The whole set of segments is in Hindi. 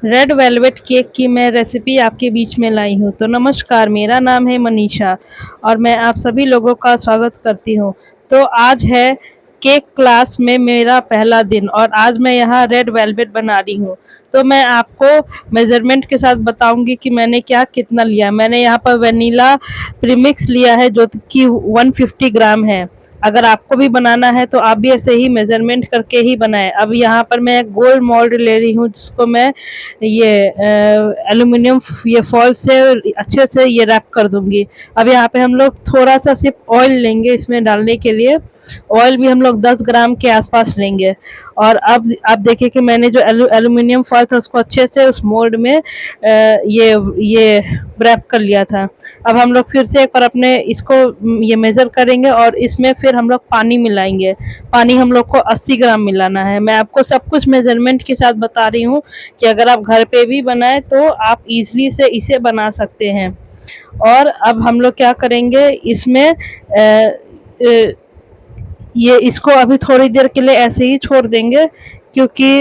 रेड वेलवेट केक की मैं रेसिपी आपके बीच में लाई हूँ। तो नमस्कार, मेरा नाम है मनीषा और मैं आप सभी लोगों का स्वागत करती हूँ। तो आज है केक क्लास में मेरा पहला दिन और आज मैं यहाँ रेड वेलवेट बना रही हूँ। तो मैं आपको मेज़रमेंट के साथ बताऊँगी कि मैंने क्या कितना लिया। मैंने यहाँ पर वेनिला प्रीमिक्स लिया है जो कि 150 ग्राम है। अगर आपको भी बनाना है तो आप भी ऐसे ही मेज़रमेंट करके ही बनाएँ। अब यहाँ पर मैं गोल्ड मोल्ड ले रही हूँ जिसको मैं ये एल्यूमिनियम ये फॉil से अच्छे से ये रैप कर दूंगी। अब यहाँ पे हम लोग थोड़ा सा सिर्फ ऑयल लेंगे इसमें डालने के लिए। ऑयल भी हम लोग 10 ग्राम के आसपास लेंगे। और अब आप देखिए कि मैंने जो एल्यूमिनियम फॉयल था उसको अच्छे से उस मोल्ड में ये रैप कर लिया था। अब हम लोग फिर से एक बार अपने इसको ये मेज़र करेंगे और इसमें फिर हम लोग पानी मिलाएंगे। पानी हम लोग को 80 ग्राम मिलाना है। मैं आपको सब कुछ मेज़रमेंट के साथ बता रही हूँ कि अगर आप घर पे भी बनाएँ तो आप ईज़िली से इसे बना सकते हैं। और अब हम लोग क्या करेंगे इसमें ये इसको अभी थोड़ी देर के लिए ऐसे ही छोड़ देंगे क्योंकि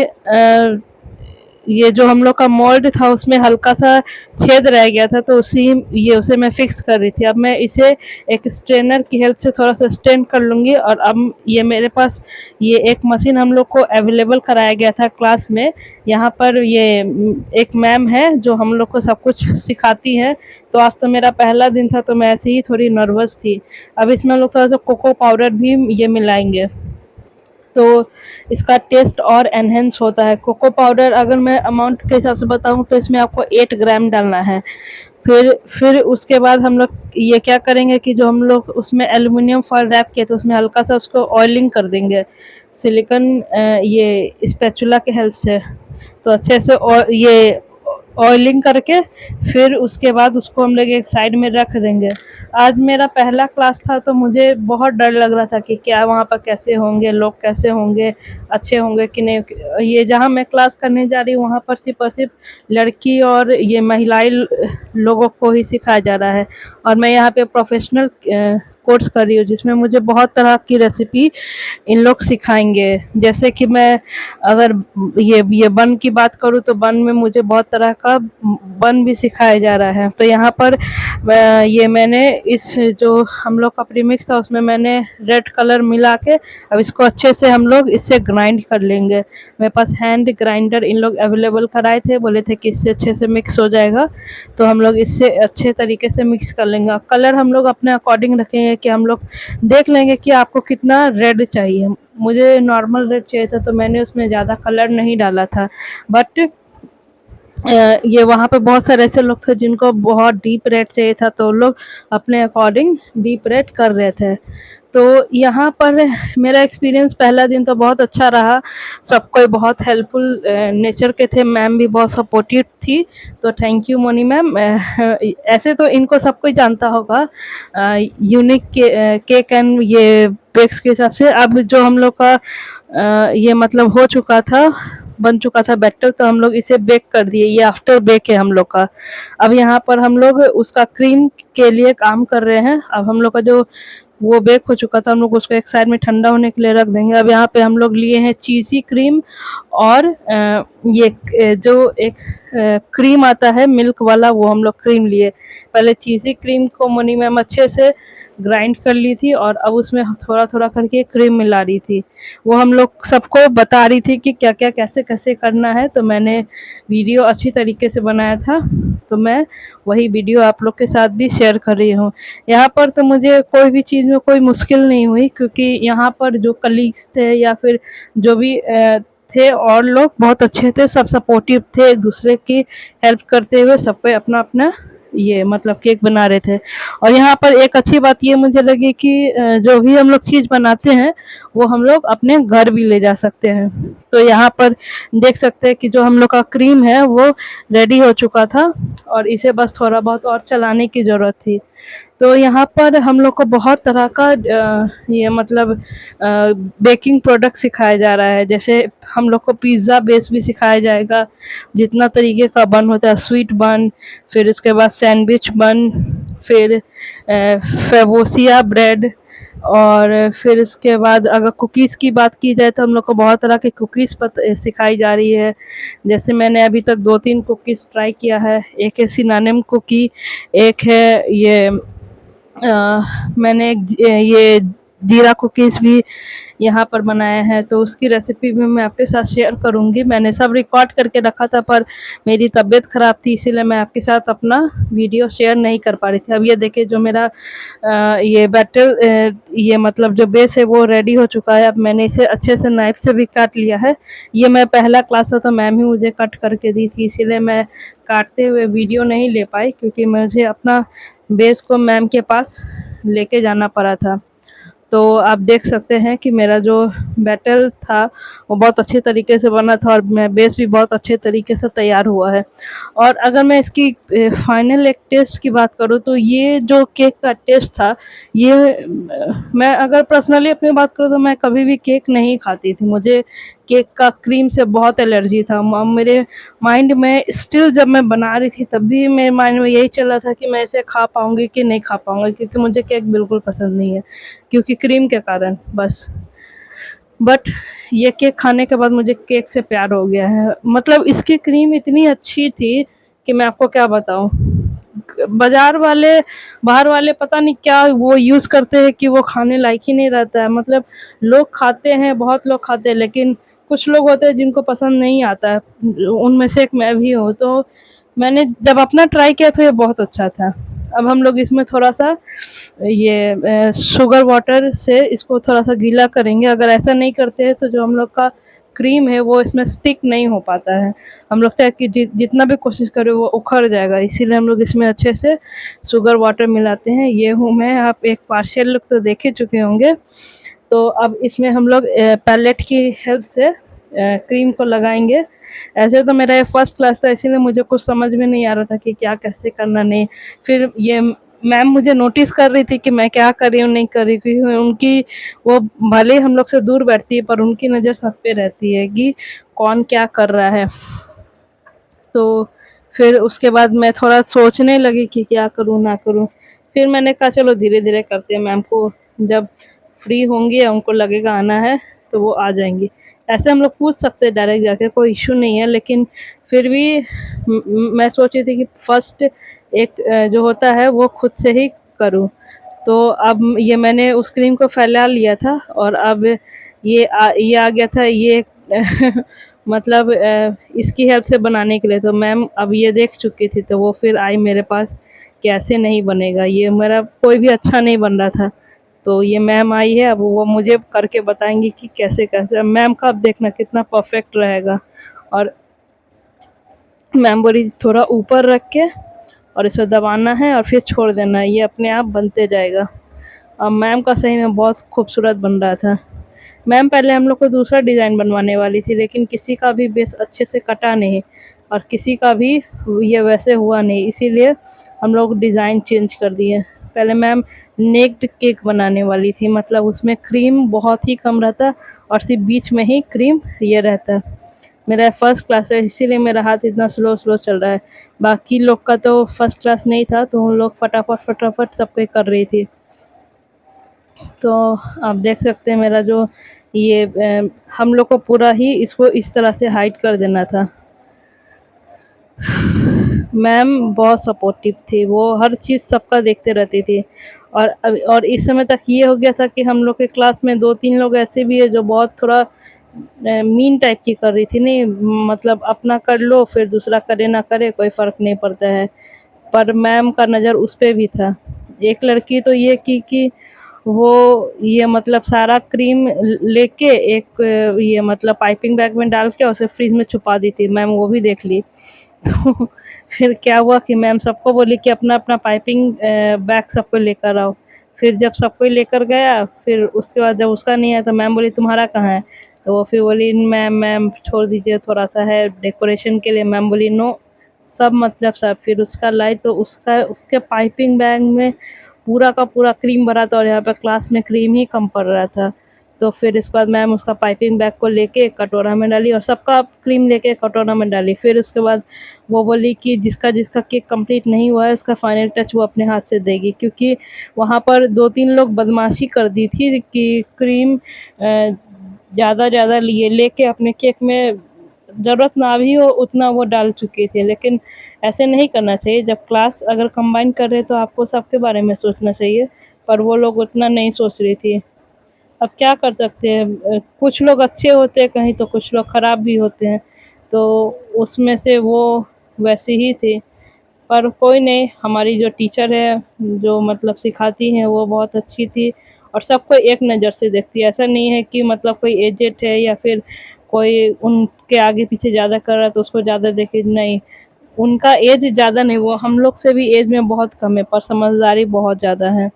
ये जो हम लोग का मोल्ड था उसमें हल्का सा छेद रह गया था तो उसे मैं फिक्स कर रही थी। अब मैं इसे एक स्ट्रेनर की हेल्प से थोड़ा सा स्ट्रेन कर लूँगी और अब ये मेरे पास ये एक मशीन हम लोग को अवेलेबल कराया गया था क्लास में। यहाँ पर ये एक मैम है जो हम लोग को सब कुछ सिखाती है। तो आज तो मेरा पहला दिन था तो मैं ऐसे ही थोड़ी नर्वस थी। अब इसमें हम लोग थोड़ा सा कोको पाउडर भी ये मिलाएंगे तो इसका टेस्ट और एनहेंस होता है। कोको पाउडर अगर मैं अमाउंट के हिसाब से बताऊँ तो इसमें आपको 8 ग्राम डालना है। फिर उसके बाद हम लोग ये क्या करेंगे कि जो हम लोग उसमें एल्युमिनियम फॉयल रैप किए थे उसमें हल्का सा उसको ऑयलिंग कर देंगे सिलिकॉन ये स्पैचुला के हेल्प से। तो अच्छे से ये ऑयलिंग करके फिर उसके बाद उसको हम लोग एक साइड में रख देंगे। आज मेरा पहला क्लास था तो मुझे बहुत डर लग रहा था कि क्या वहाँ पर कैसे होंगे, लोग कैसे होंगे, अच्छे होंगे कि नहीं। ये जहाँ मैं क्लास करने जा रही हूँ वहाँ पर सिर्फ़ और सिर्फ लड़की और ये महिलाएँ लोगों को ही सिखाया जा रहा है और मैं यहाँ पे प्रोफ़ेशनल कोर्स कर रही हूँ जिसमें मुझे बहुत तरह की रेसिपी इन लोग सिखाएँगे। जैसे कि मैं अगर ये बन की बात करूँ तो बन में मुझे बहुत तरह का बन भी सिखाया जा रहा है। तो यहाँ पर ये मैंने इस जो हम लोग का प्रीमिक्स था उसमें मैंने रेड कलर मिला के अब इसको अच्छे से हम लोग इससे ग्राइंड कर लेंगे। मेरे पास हैंड ग्राइंडर इन लोग अवेलेबल कराए थे, बोले थे कि इससे अच्छे से मिक्स हो जाएगा। तो हम लोग इससे अच्छे तरीके से मिक्स कर लेंगे। कलर हम लोग अपने अकॉर्डिंग रखेंगे कि हम लोग देख लेंगे कि आपको कितना रेड चाहिए। मुझे नॉर्मल रेड चाहिए था तो मैंने उसमें ज़्यादा कलर नहीं डाला था। बट ये वहाँ पे बहुत सारे ऐसे लोग थे जिनको बहुत डीप रेड चाहिए था तो लोग अपने अकॉर्डिंग डीप रेड कर रहे थे। तो यहाँ पर मेरा एक्सपीरियंस पहला दिन तो बहुत अच्छा रहा। सब कोई बहुत हेल्पफुल नेचर के थे, मैम भी बहुत सपोर्टिव थी। तो थैंक यू मोनी मैम। ऐसे तो इनको सब कोई जानता होगा यूनिक केक एंड ये बेक्स के हिसाब से। अब जो हम लोग का ये मतलब हो चुका था, बन चुका था बैटर तो हम लोग इसे बेक कर दिए। ये आफ्टर बेक है हम लोग का। अब यहाँ पर हम लोग उसका क्रीम के लिए काम कर रहे हैं। अब हम लोग का जो वो बेक हो चुका था हम लोग उसको एक साइड में ठंडा होने के लिए रख देंगे। अब यहाँ पे हम लोग लिए हैं चीज़ी क्रीम और जो एक क्रीम आता है मिल्क वाला वो हम लोग क्रीम लिए। पहले चीज़ी क्रीम को मोनी मैम अच्छे से ग्राइंड कर ली थी और अब उसमें थोड़ा-थोड़ा करके क्रीम मिला रही थी। वो हम लोग सबको बता रही थी कि क्या-क्या, कैसे-कैसे करना है। तो मैंने वीडियो अच्छी तरीके से बनाया था, तो मैं वही वीडियो आप लोग के साथ भी शेयर कर रही हूँ। यहाँ पर तो मुझे कोई भी चीज़ में कोई मुश्किल नहीं हुई क्योंकि यहाँ पर जो कलीग्स थे या फिर जो भी थे और लोग बहुत अच्छे थे, सब सपोर्टिव थे, एक-दूसरे की हेल्प करते हुए सब कोई अपना-अपना ये मतलब केक बना रहे थे। और यहाँ पर एक अच्छी बात ये मुझे लगी कि जो भी हम लोग चीज़ बनाते हैं, वो हम लोग अपने घर भी ले जा सकते हैं। तो यहाँ पर देख सकते हैं कि जो हम लोग का क्रीम है वो रेडी हो चुका था और इसे बस थोड़ा बहुत और चलाने की ज़रूरत थी। तो यहाँ पर हम लोग को बहुत तरह का ये मतलब बेकिंग प्रोडक्ट सिखाया जा रहा है। जैसे हम लोग को पिज़्ज़ा बेस भी सिखाया जाएगा, जितना तरीके का बन होता है, स्वीट बन, फिर उसके बाद सैंडविच बन, फिर फेवोसिया ब्रेड, और फिर इसके बाद अगर कुकीज़ की बात की जाए तो हम लोग को बहुत तरह की कुकीज़ सिखाई जा रही है। जैसे मैंने अभी तक 2-3 कुकीज़ ट्राई किया है। एक है सिनामन कुकी, एक है ये मैंने ये जीरा कुकीज़ भी यहाँ पर बनाया है, तो उसकी रेसिपी भी मैं आपके साथ शेयर करूँगी। मैंने सब रिकॉर्ड करके रखा था पर मेरी तबीयत ख़राब थी, इसीलिए मैं आपके साथ अपना वीडियो शेयर नहीं कर पा रही थी। अब ये देखिए जो मेरा ये ये मतलब जो बेस है वो रेडी हो चुका है। अब मैंने इसे अच्छे से नाइफ़ से भी काट लिया है। ये मैं पहला क्लास था तो मैम ही मुझे कट करके दी थी, इसीलिए मैं काटते हुए वीडियो नहीं ले पाई, क्योंकि मुझे अपना बेस को मैम के पास लेके जाना पड़ा था। तो आप देख सकते हैं कि मेरा जो बैटर था वो बहुत अच्छे तरीके से बना था और मैं बेस भी बहुत अच्छे तरीके से तैयार हुआ है। और अगर मैं इसकी फाइनल एक टेस्ट की बात करूँ तो ये जो केक का टेस्ट था, ये मैं अगर पर्सनली अपनी बात करूँ तो मैं कभी भी केक नहीं खाती थी। मुझे केक का क्रीम से बहुत एलर्जी था। मेरे माइंड में स्टिल जब मैं बना रही थी तब भी मेरे माइंड में यही चल रहा था कि मैं इसे खा पाऊँगी कि नहीं खा पाऊँगी, क्योंकि मुझे केक बिल्कुल पसंद नहीं है, क्योंकि क्रीम के कारण बस। बट ये केक खाने के बाद मुझे केक से प्यार हो गया है। मतलब इसकी क्रीम इतनी अच्छी थी कि मैं आपको क्या बताऊँ। बाज़ार वाले बाहर वाले पता नहीं क्या वो यूज़ करते हैं कि वो खाने लायक ही नहीं रहता है। मतलब लोग खाते हैं, बहुत लोग खाते हैं, लेकिन कुछ लोग होते हैं जिनको पसंद नहीं आता है। उनमें से एक मैं भी हूँ। तो मैंने जब अपना ट्राई किया तो ये बहुत अच्छा था। अब हम लोग इसमें थोड़ा-सा ये शुगर वाटर से इसको थोड़ा-सा गीला करेंगे। अगर ऐसा नहीं करते हैं तो जो हम लोग का क्रीम है वो इसमें स्टिक नहीं हो पाता है। हम लोग चाहे कि जितना भी कोशिश करें वो उखड़ जाएगा, इसीलिए हम लोग इसमें अच्छे से शुगर वाटर मिलाते हैं। ये हूँ मैं, आप एक पार्शियल लुक तो देख ही चुके होंगे। तो अब इसमें हम लोग पैलेट की हेल्प से क्रीम को लगाएँगे। ऐसे तो मेरा ये फर्स्ट क्लास था, इसीलिए मुझे कुछ समझ में नहीं आ रहा था कि क्या कैसे करना नहीं। फिर ये मैम मुझे नोटिस कर रही थी कि मैं क्या कर रही हूँ, नहीं कर रही, क्योंकि उनकी वो भले ही हम लोग से दूर बैठती है पर उनकी नज़र सब पे रहती है कि कौन क्या कर रहा है। तो फिर उसके बाद मैं थोड़ा सोचने लगी कि क्या करूँ, ना करूँ। फिर मैंने कहा चलो धीरे-धीरे करते हैं, मैम को जब फ्री होंगी या उनको लगेगा आना है तो वो आ जाएँगी। ऐसे हम लोग पूछ सकते हैं डायरेक्ट जाके, कोई इश्यू नहीं है, लेकिन फिर भी मैं सोच रही थी कि फर्स्ट एक जो होता है वो खुद से ही करूँ। तो अब ये मैंने उस क्रीम को फैला लिया था और अब ये आ गया था ये मतलब इसकी हेल्प से बनाने के लिए। तो मैम अब ये देख चुकी थी तो वो फिर आई मेरे पास कि ऐसे नहीं बनेगा, ये मेरा कोई भी अच्छा नहीं बन रहा था। तो ये मैम आई है, अब वो मुझे करके बताएँगी कि कैसे-कैसे। मैम का अब देखना कितना परफेक्ट रहेगा। और मैम बोली थोड़ा ऊपर रख के और इसको दबाना है और फिर छोड़ देना है, ये अपने आप बनते जाएगा। मैम का सही में बहुत खूबसूरत बन रहा था। मैम पहले हम लोग को दूसरा डिज़ाइन बनवाने वाली थी, लेकिन किसी का भी बेस अच्छे से कटा नहीं और किसी का भी ये वैसे हुआ नहीं, इसीलिए हम लोग डिज़ाइन चेंज कर दिए। पहले मैम नेक्ड केक बनाने वाली थी, मतलब उसमें क्रीम बहुत ही कम रहता और सिर्फ़ बीच में ही क्रीम ये रहता। मेरा फर्स्ट क्लास है इसीलिए मेरा हाथ इतना स्लो-स्लो चल रहा है। बाकी लोग का तो फर्स्ट क्लास नहीं था, तो उन लोग फटाफट सब कोई कर रही थी। तो आप देख सकते हैं मेरा जो ये हम लोग को पूरा ही इसको इस तरह से हाइड कर देना था। मैम बहुत सपोर्टिव थी, वो हर चीज़ सबका देखते रहती थी। और इस समय तक ये हो गया था कि हम लोग के क्लास में 2-3 लोग ऐसे भी हैं जो बहुत थोड़ा मीन टाइप की कर रही थी, नहीं मतलब अपना कर लो फिर दूसरा करे ना करे कोई फ़र्क नहीं पड़ता है। पर मैम का नज़र उस पे भी था। एक लड़की तो ये की कि वो ये मतलब सारा क्रीम लेके एक ये मतलब पाइपिंग बैग में डाल के उसे फ्रिज में छुपा दी थी, मैम वो भी देख ली। तो फिर क्या हुआ कि मैम सबको बोली कि अपना-अपना पाइपिंग बैग सबको लेकर आओ। फिर जब सब कोई लेकर गया, फिर उसके बाद जब उसका नहीं आया तो मैम बोली तुम्हारा कहाँ है? तो वो फिर बोली मैम मैम छोड़ दीजिए थोड़ा-सा है डेकोरेशन के लिए। मैम बोली नो, सब मतलब सब। फिर उसका लाई तो उसका उसके पाइपिंग बैग में पूरा का पूरा क्रीम भरा था और यहाँ पे क्लास में क्रीम ही कम पड़ रहा था। तो फिर इसके बाद मैम उसका पाइपिंग बैग को लेके एक कटोरा में डाली और सबका क्रीम लेके एक कटोरा में डाली। फिर उसके बाद वो बोली कि जिसका केक कंप्लीट नहीं हुआ है उसका फाइनल टच वो अपने हाथ से देगी, क्योंकि वहाँ पर 2-3 लोग बदमाशी कर दी थी कि क्रीम ज़्यादा लिए लेके अपने केक में ज़रूरत ना भी हो उतना वो डाल चुके थे। लेकिन ऐसे नहीं करना चाहिए, जब क्लास अगर कंबाइन कर रहे हैं तो आपको सबके बारे में सोचना चाहिए, पर वो लोग उतना नहीं सोच रही थी। अब क्या कर सकते हैं, कुछ लोग अच्छे होते हैं कहीं तो कुछ लोग ख़राब भी होते हैं, तो उसमें से वो वैसी ही थी। पर कोई नहीं, हमारी जो टीचर है, जो मतलब सिखाती हैं वो बहुत अच्छी थी और सबको एक नज़र से देखती है। ऐसा नहीं है कि मतलब कोई एजेड है या फिर कोई उनके आगे-पीछे ज़्यादा कर रहा है तो उसको ज़्यादा देखे, नहीं। उनका एज ज़्यादा नहीं, वो हम लोग से भी एज में बहुत कम है, पर समझदारी बहुत ज़्यादा है।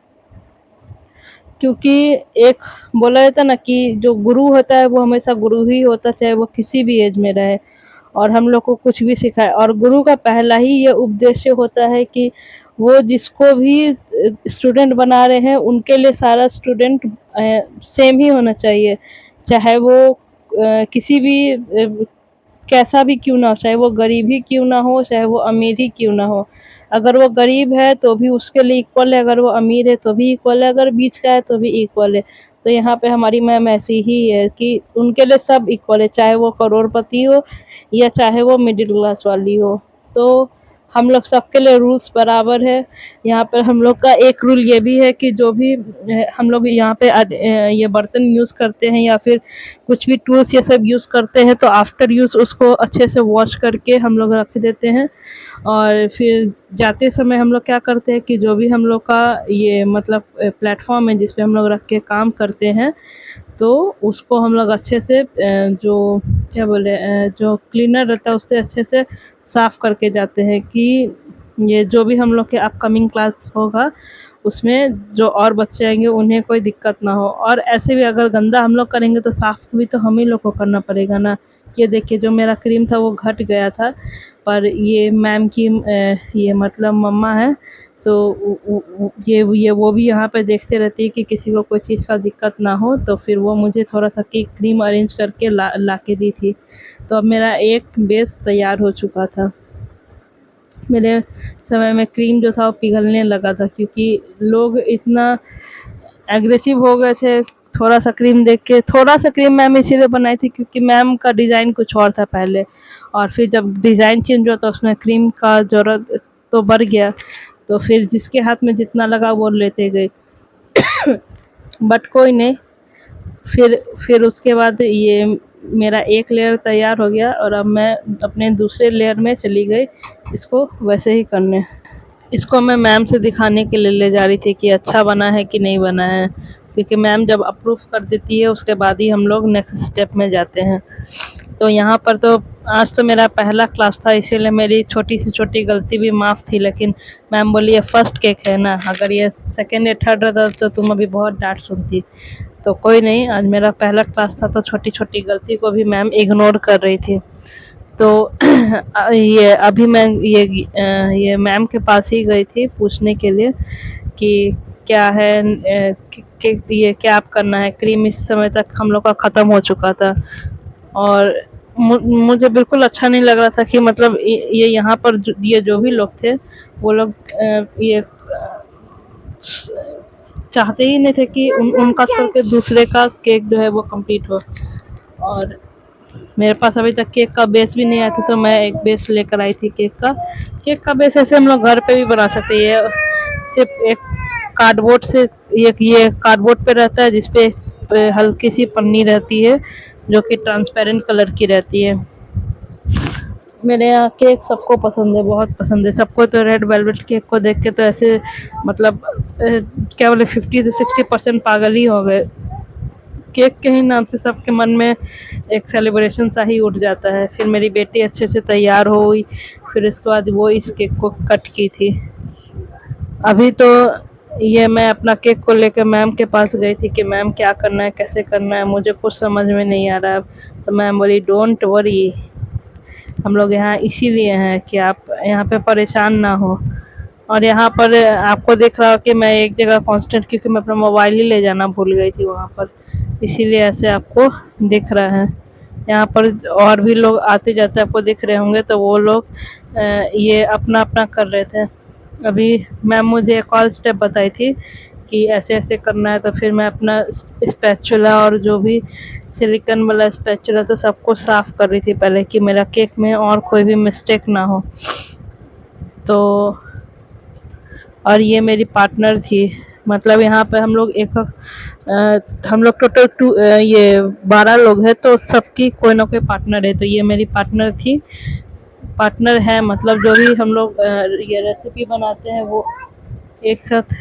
क्योंकि एक बोला जाता है ना कि जो गुरु होता है वो हमेशा गुरु ही होता है, चाहे वो किसी भी एज में रहे और हम लोग को कुछ भी सिखाए। और गुरु का पहला ही ये उपदेश्य होता है कि वो जिसको भी स्टूडेंट बना रहे हैं उनके लिए सारा स्टूडेंट सेम ही होना चाहिए, चाहे वो किसी भी कैसा भी क्यों ना हो, चाहे वो गरीब ही क्यों ना हो, चाहे वो अमीर ही क्यों ना हो। अगर वो गरीब है तो भी उसके लिए इक्वल है, अगर वो अमीर है तो भी इक्वल है, अगर बीच का है तो भी इक्वल है। तो यहाँ पे हमारी मैम ऐसी ही है कि उनके लिए सब इक्वल है, चाहे वो करोड़पति हो या चाहे वो मिडिल क्लास वाली हो। तो हम लोग सबके लिए रूल्स बराबर है। यहाँ पर हम लोग का एक रूल ये भी है कि जो भी हम लोग यहाँ पे ये बर्तन यूज़ करते हैं या फिर कुछ भी टूल्स ये सब यूज़ करते हैं तो आफ्टर यूज़ उसको अच्छे से वॉश करके हम लोग रख देते हैं। और फिर जाते समय हम लोग क्या करते हैं कि जो भी हम लोग का ये मतलब प्लेटफॉर्म है जिस पे हम लोग रख के काम करते हैं, तो उसको हम लोग अच्छे से जो क्या बोले जो क्लीनर रहता है उससे अच्छे से साफ़ करके जाते हैं कि ये जो भी हम लोग के अपकमिंग क्लास होगा उसमें जो और बच्चे आएँगे उन्हें कोई दिक्कत ना हो। और ऐसे भी अगर गंदा हम लोग करेंगे तो साफ़ भी तो हम ही लोग को करना पड़ेगा ना। ये देखिए जो मेरा क्रीम था वो घट गया था, पर ये मैम की ये मतलब मम्मा हैं, तो ये वो भी यहाँ पे देखते रहती है कि किसी को कोई चीज़ का दिक्कत ना हो, तो फिर वो मुझे थोड़ा-सा केक क्रीम अरेंज करके ला के दी थी। तो अब मेरा एक बेस तैयार हो चुका था। मेरे समय में क्रीम जो था वो पिघलने लगा था, क्योंकि लोग इतना एग्रेसिव हो गए थे थोड़ा-सा क्रीम देख के। थोड़ा-सा क्रीम मैम इसीलिए बनाई थी क्योंकि मैम का डिज़ाइन कुछ और था पहले, और फिर जब डिज़ाइन चेंज हुआ तो उसमें क्रीम का ज़रूरत तो बढ़ गया, तो फिर जिसके हाथ में जितना लगा वो लेते गए। बट कोई नहीं, फिर उसके बाद ये मेरा एक लेयर तैयार हो गया और अब मैं अपने दूसरे लेयर में चली गई इसको वैसे ही करने। इसको मैं मैम से दिखाने के लिए ले जा रही थी कि अच्छा बना है कि नहीं बना है, क्योंकि मैम जब अप्रूव कर देती है उसके बाद ही हम लोग नेक्स्ट स्टेप में जाते हैं। तो यहाँ पर तो आज तो मेरा पहला क्लास था इसीलिए मेरी छोटी से छोटी गलती भी माफ़ थी, लेकिन मैम बोली ये फर्स्ट केक है ना, अगर ये सेकंड या थर्ड रहता तो तुम अभी बहुत डांट सुनती। तो कोई नहीं, आज मेरा पहला क्लास था तो छोटी छोटी गलती को भी मैम इग्नोर कर रही थी। तो ये अभी मैं ये मैम के पास ही गई थी पूछने के लिए कि क्या है ये क्या आप करना है। क्रीम इस समय तक हम लोग का ख़त्म हो चुका था और मुझे बिल्कुल अच्छा नहीं लग रहा था कि मतलब ये यहाँ पर ये जो भी लोग थे वो लोग ये चाहते ही नहीं थे कि उनका छोड़ के दूसरे का केक जो है वो कंप्लीट हो। और मेरे पास अभी तक केक का बेस भी नहीं आया था तो मैं एक बेस लेकर आई थी केक का बेस ऐसे हम लोग घर पे भी बना सकते हैं। सिर्फ एक कार्डबोर्ड से ये कार्डबोर्ड पे रहता है जिसपे हल्की सी पन्नी रहती है जो कि ट्रांसपेरेंट कलर की रहती है। मेरे यहाँ केक सबको पसंद है, बहुत पसंद है सबको। तो रेड वेलवेट केक को देख के तो ऐसे मतलब क्या बोले 50 से 60% पागल ही हो गए। केक के ही नाम से सबके मन में एक सेलिब्रेशन सा ही उठ जाता है। फिर मेरी बेटी अच्छे से तैयार हो गई, फिर इसके बाद वो इस केक को कट की थी। अभी तो ये मैं अपना केक को लेकर मैम के पास गई थी कि मैम क्या करना है, कैसे करना है, मुझे कुछ समझ में नहीं आ रहा है। तो मैम बोली डोंट वरी, हम लोग यहाँ इसीलिए हैं कि आप यहाँ पे परेशान ना हो। और यहाँ पर आपको दिख रहा हो कि मैं एक जगह कांस्टेंट, क्योंकि मैं अपना मोबाइल ही ले जाना भूल गई थी वहाँ पर, इसीलिए ऐसे आपको दिख रहा है। यहाँ पर और भी लोग आते जाते आपको दिख रहे होंगे, तो वो लोग ये अपना अपना कर रहे थे। अभी मैम मुझे एक और स्टेप बताई थी कि ऐसे ऐसे करना है, तो फिर मैं अपना स्पैचुला और जो भी सिलिकॉन वाला स्पैचुला तो सबको साफ कर रही थी पहले, कि मेरा केक में और कोई भी मिस्टेक ना हो। तो और ये मेरी पार्टनर थी, मतलब यहाँ पे हम लोग टोटल ये 12 लोग हैं, तो सबकी कोई ना कोई पार्टनर है। तो ये मेरी पार्टनर थी, पार्टनर है, मतलब जो भी हम लोग ये रेसिपी बनाते हैं वो एक साथ